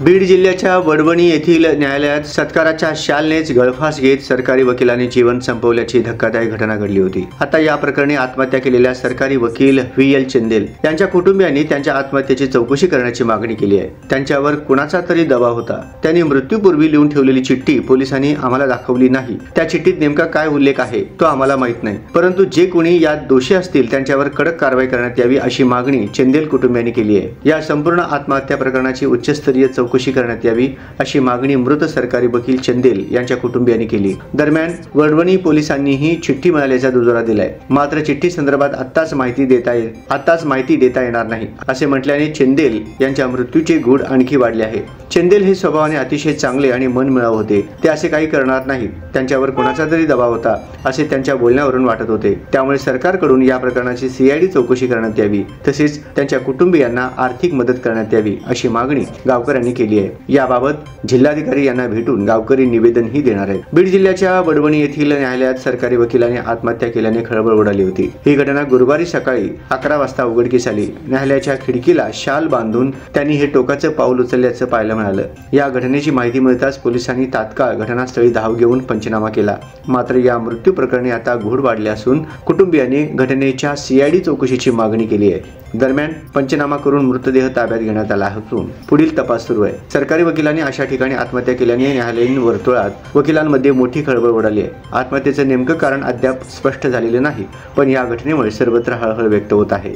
बीड जिल्ह्याच्या वडवणी येथील न्यायालयात सत्काराच्या शालनेच गळफास घेत सरकारी वकिलांनी जीवन संपवल्याची धक्कादायक घटना घडली होती। आता या प्रकरणी आत्महत्या केलेल्या सरकारी वकील व्ही.एल. चंदेल यांच्या कुटुंबियांनी त्यांच्या आत्महत्येची चौकशी करण्याची मागणी केली आहे। त्यांच्यावर कुणाचा तरी दबाव होता। त्यांनी मृत्यूपूर्वी लिहून ठेवलेली चिठ्ठी पोलिसांनी आम्हाला दाखवली नाही। त्या चिठ्ठीत नेमका काय उल्लेख आहे तो आम्हाला माहित नाही, परंतु जे कोणी यात दोषी असतील त्यांच्यावर कडक कारवाई करण्यात यावी अशी मागणी चंदेल कुटुंबियांनी केली आहे। या संपूर्ण आत्महत्या प्रकरणाची उच्चस्तरीय चौकशी करण्यात यावी अशी मागणी मृत सरकारी वकील चंदेल यांच्या कुटुंबियांनी केली। दरम्यान वडवणी पोलिसांनीही चिठ्ठी मिळाल्याचा दुजोरा दिलाय। मात्र चिठ्ठी संदर्भात आत्ताच माहिती देता येणार नाही असे म्हटल्याने चंदेल यांच्या मृत्यूचे गूढ आणखी वाढले आहे। चंदेल हे स्वभावाने अतिशय चांगले आणि मनमिळाऊ होते। ते असे काही करणार नाहीत। त्यांच्यावर कोणाचा तरी दबाव होता असे त्यांच्या बोलण्यावरून वाटत होते। त्यामुळे सरकारकडून या प्रकरणाची सीआयडी चौकशी करण्यात यावी, तसेच त्यांच्या कुटुंबियांना आर्थिक मदत करण्यात यावी अशी मागणी गावकऱ्यांनी केली आहे। याबाबत जिल्हाधिकारी यांना भेटून गावकरी निवेदनही देणार आहेत। बीड जिल्ह्याच्या वडवणी येथील न्यायालयात सरकारी वकिलाने आत्महत्या केल्याने खळबळ उडाली होती। ही घटना गुरुवारी सकाळी 11 वाजता उघडकीस आली। न्यायालयाच्या खिडकीला शाल बांधून त्यांनी हे टोकाचं पाऊल उचलल्याचं पाहायला मिळालं। या घटनेची माहिती मिळताच पोलिसांनी तात्काळ घटनास्थळी धाव घेऊन पंचनामा केला। मात्र या मृत्यू प्रकरणी आता घोड वाढले असून कुटुंबियांनी घटनेच्या सीआयडी चौकशीची मागणी केली आहे। दरम्यान पंचनामा करून मृतदेह ताब्यात घेण्यात आला असून पुढील तपास सुरू आहे। सरकारी वकिलांनी अशा ठिकाणी आत्महत्या केल्याने न्यायालयीन वर्तुळात वकिलांमध्ये मोठी खळबळ उडाली आहे। आत्महत्येचं नेमकं कारण अद्याप स्पष्ट झालेलं नाही, पण या घटनेमुळे सर्वत्र हळहळ व्यक्त होत आहे।